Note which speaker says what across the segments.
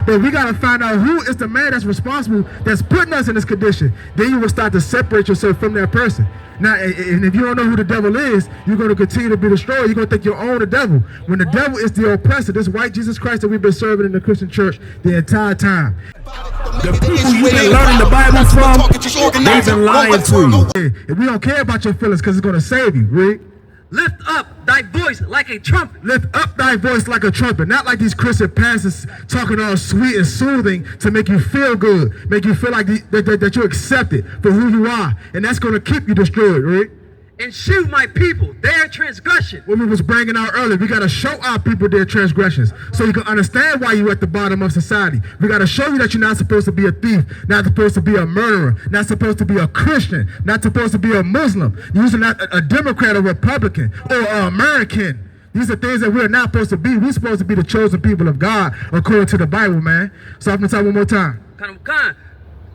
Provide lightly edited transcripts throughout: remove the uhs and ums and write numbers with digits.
Speaker 1: But we got to find out who is the man that's responsible, that's putting us in this condition. Then you will start to separate yourself from that person. Now, and if you don't know who the devil is, you're going to continue to be destroyed. You're going to think you own the devil. When the devil is the oppressor, this white Jesus Christ that we've been serving in the Christian church the entire time.
Speaker 2: The people you've been learning the Bible from, they've been lying to you.
Speaker 1: If we don't care about your feelings because it's going to save you, Rick.
Speaker 3: Lift up thy voice like a trumpet.
Speaker 1: Lift up thy voice like a trumpet. Not like these Christian pastors talking all sweet and soothing to make you feel good, make you feel like that you're accepted for who you are. And that's going to keep you destroyed, Rick.
Speaker 3: And shew my people their transgression.
Speaker 1: What we was bringing out earlier, we got to show our people their transgressions so you can understand why you're at the bottom of society. We got to show you that you're not supposed to be a thief, not supposed to be a murderer, not supposed to be a Christian, not supposed to be a Muslim. You're not a Democrat or Republican or an American. These are things that we're not supposed to be. We're supposed to be the chosen people of God according to the Bible, man. So I'm going to tell you one more time.
Speaker 3: Come on.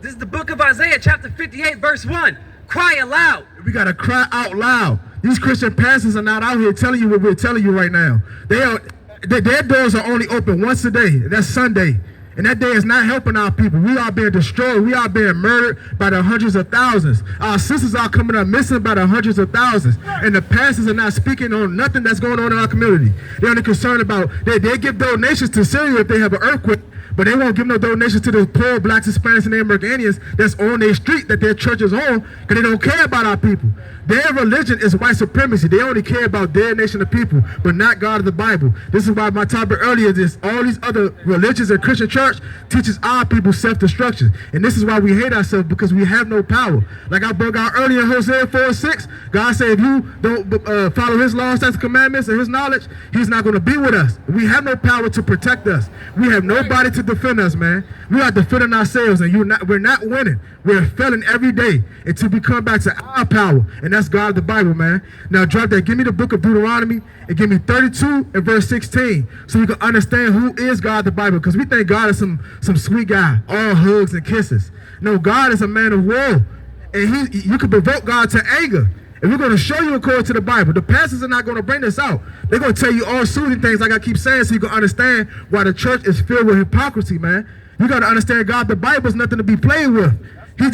Speaker 3: This is the book of Isaiah, chapter 58, verse 1. Cry aloud.
Speaker 1: We got to cry out loud. These Christian pastors are not out here telling you what we're telling you right now. Their doors are only open once a day. That's Sunday. And that day is not helping our people. We are being destroyed. We are being murdered by the hundreds of thousands. Our sisters are coming up missing by the hundreds of thousands. And the pastors are not speaking on nothing that's going on in our community. They're only concerned about, they give donations to Syria if they have an earthquake. But they won't give no donations to the poor blacks, Hispanics, and American Indians that's on their street that their church is on because they don't care about our people. Their religion is white supremacy. They only care about their nation of people, but not God of the Bible. This is why my topic earlier is all these other religions and Christian church teaches our people self-destruction. And this is why we hate ourselves, because we have no power. Like I broke out earlier in Hosea 4:6, God said if you don't follow his laws, statutes, commandments, and his knowledge, he's not going to be with us. We have no power to protect us. We have nobody to defend us, man. We are defending ourselves, and we're not winning. We're failing every day until we come back to our power, and that's God of the Bible, man. Now drop that. Give me the book of Deuteronomy and give me 32 and verse 16 so you can understand who is God of the Bible, because we think God is some sweet guy, all hugs and kisses. No, God is a man of war, and you can provoke God to anger. And we're going to show you according to the Bible. The pastors are not going to bring this out. They're going to tell you all soothing things like I keep saying so you can understand why the church is filled with hypocrisy, man. You got to understand God, the Bible is nothing to be played with. He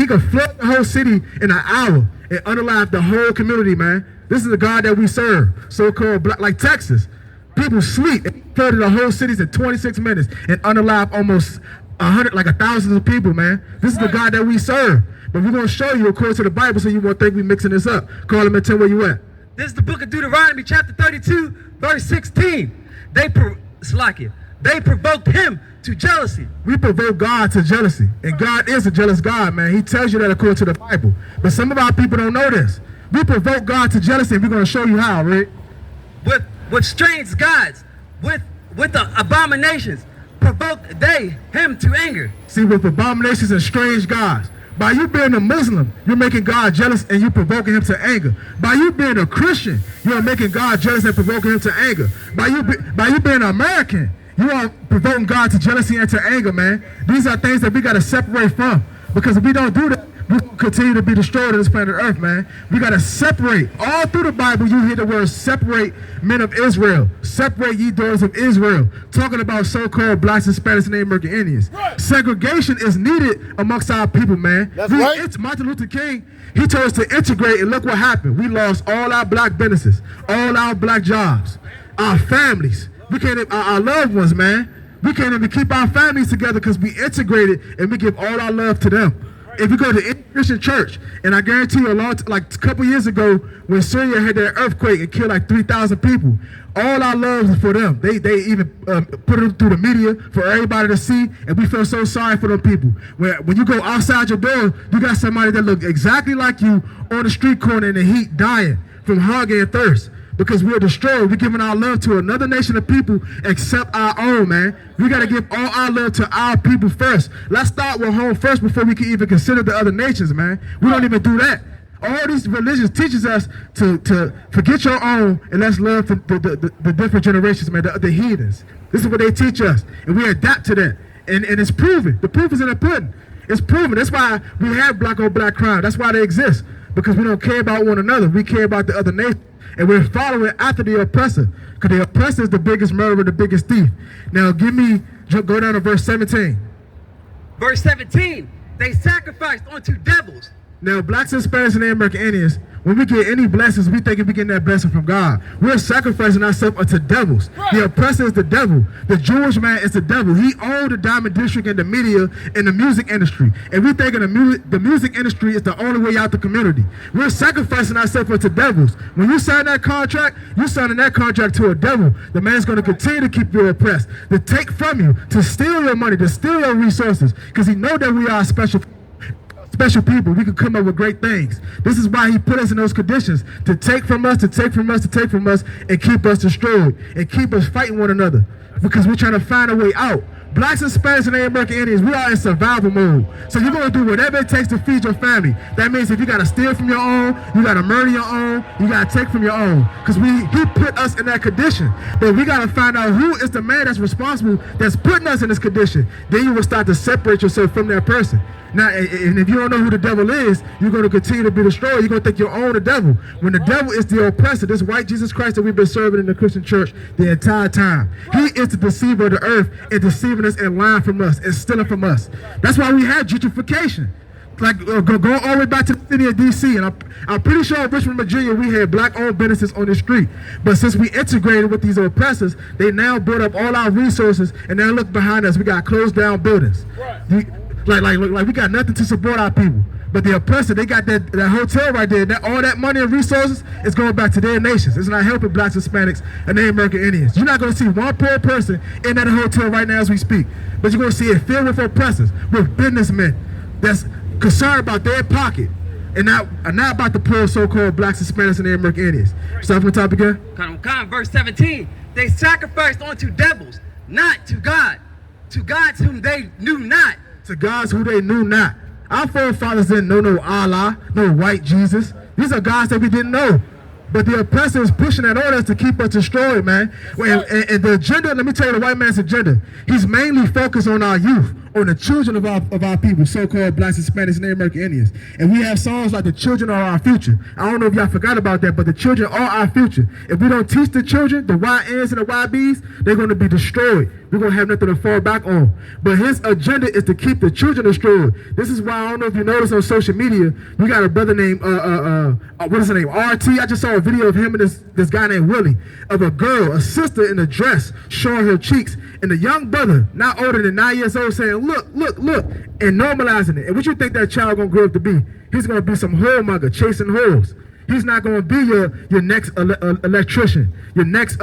Speaker 1: can flood the whole city in an hour and unalive the whole community, man. This is the God that we serve, so-called black, like Texas. People sleep and flooded the whole cities in 26 minutes and unalive almost 1,000 of people, man. This is the God that we serve. But we're going to show you according to the Bible so you won't think we're mixing this up. Call him and tell where you at.
Speaker 3: This is the book of Deuteronomy, chapter 32, verse 16. They provoked him to jealousy.
Speaker 1: We provoke God to jealousy. And God is a jealous God, man. He tells you that according to the Bible. But some of our people don't know this. We provoke God to jealousy, and we're going to show you how, Rick.
Speaker 3: With strange gods, with the abominations, provoked they him to anger.
Speaker 1: See, with abominations and strange gods. By you being a Muslim, you're making God jealous and you're provoking him to anger. By you being a Christian, you're making God jealous and provoking him to anger. By you being an American, you are provoking God to jealousy and to anger, man. These are things that we got to separate from. Because if we don't do that, we're going to continue to be destroyed on this planet Earth, man. We got to separate. All through the Bible, you hear the word separate men of Israel. Separate ye daughters of Israel. Talking about so-called blacks, Hispanics, and American Indians. Right. Segregation is needed amongst our people, man.
Speaker 2: That's right.
Speaker 1: It's Martin Luther King. He told us to integrate, and look what happened. We lost all our black businesses, all our black jobs, our families. We can't, our loved ones, man. We can't even keep our families together because we integrated and we give all our love to them. If you go to any Christian church, and I guarantee you like a couple years ago when Syria had that earthquake and killed like 3,000 people, all our love is for them. They even put it through the media for everybody to see, and we feel so sorry for them people. When you go outside your door, you got somebody that look exactly like you on the street corner in the heat dying from hunger and thirst. Because we're destroyed. We're giving our love to another nation of people except our own, man. We got to give all our love to our people first. Let's start with home first before we can even consider the other nations, man. We don't even do that. All these religions teaches us to forget your own and let's love the different generations, man, the heathens. This is what they teach us, and we adapt to that. And it's proven. The proof is in the pudding. It's proven. That's why we have black on black crime. That's why they exist, because we don't care about one another. We care about the other nation. And we're following after the oppressor, because the oppressor is the biggest murderer, the biggest thief. Now, drop Go down to verse 17.
Speaker 3: Verse 17, they sacrificed unto devils.
Speaker 1: Now, blacks, Hispanics, and American Indians, when we get any blessings, we think we getting that blessing from God. We're sacrificing ourselves unto devils. Right. The oppressor is the devil. The Jewish man is the devil. He owned the diamond district and the media and the music industry. And we think the music industry is the only way out the community. We're sacrificing ourselves unto devils. When you sign that contract, you're signing that contract to a devil. The man's going to continue to keep you oppressed, to take from you, to steal your money, to steal your resources, because he know that we are special people. We can come up with great things. This is why he put us in those conditions, to take from us, to take from us, to take from us, and keep us destroyed, and keep us fighting one another, because we're trying to find a way out. Blacks, Hispanics, and American Indians, we are in survival mode. So you're going to do whatever it takes to feed your family. That means if you got to steal from your own, you got to murder your own, you got to take from your own. Because he put us in that condition. But we got to find out who is the man that's responsible, that's putting us in this condition. Then you will start to separate yourself from that person. Now, and if you don't know who the devil is, you're going to continue to be destroyed. You're going to think you own the devil. When the devil is the oppressor, this white Jesus Christ that we've been serving in the Christian church the entire time. He is the deceiver of the earth and deceiving us and lying from us and stealing from us. That's why we had gentrification. Like, go all the way back to the city of D.C. And I'm pretty sure in Richmond, Virginia, we had black-owned businesses on the street. But since we integrated with these oppressors, they now brought up all our resources, and now look behind us. We got closed down buildings. Right. Like we got nothing to support our people. But the oppressor, they got that hotel right there. All that money and resources is going back to their nations. It's not helping blacks, Hispanics, and the American Indians. You're not going to see one poor person in that hotel right now as we speak. But you're going to see it filled with oppressors, with businessmen that's concerned about their pocket and not about the poor so-called blacks, Hispanics, and the American Indians. Start from the top again.
Speaker 3: Verse 17, they sacrificed unto devils, not to God, to gods whom they knew not.
Speaker 1: To gods who they knew not. Our forefathers didn't know no Allah, no white Jesus. These are gods that we didn't know. But the oppressor is pushing that on us to keep us destroyed, man. And the agenda, let me tell you the white man's agenda. He's mainly focused on our youth, on the children of our people, so-called blacks, Hispanics, and American Indians. And we have songs like the children are our future. I don't know if y'all forgot about that, but the children are our future. If we don't teach the children, the YNs and the YBs, they're going to be destroyed. We're going to have nothing to fall back on. But his agenda is to keep the children destroyed. This is why, I don't know if you noticed on social media, we got a brother named, what is his name, RT. I just saw a video of him and this guy named Willie, of a girl, a sister in a dress, showing her cheeks, and the young brother, not older than 9 years old, saying, look, and normalizing it. And what you think that child going to grow up to be? He's going to be some whoremonger, chasing whores. He's not going to be your next electrician, your next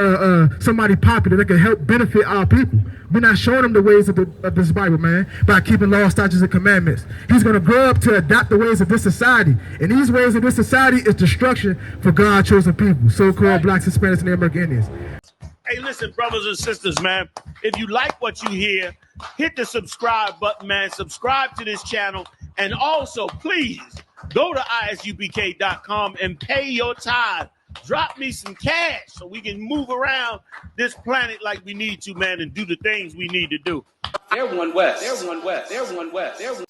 Speaker 1: somebody popular that can help benefit our people. We're not showing him the ways of this Bible, man, by keeping law, statutes, and commandments. He's going to grow up to adopt the ways of this society. And these ways of this society is destruction for God's chosen people, so-called blacks, Hispanics, and the American Indians.
Speaker 2: Hey, listen, brothers and sisters, man, if you like what you hear, hit the subscribe button, man. Subscribe to this channel. And also, please, go to ISUPK.com and pay your tithe. Drop me some cash so we can move around this planet like we need to, man, and do the things we need to do.
Speaker 4: They're one West. They're one West. They're one West. They're one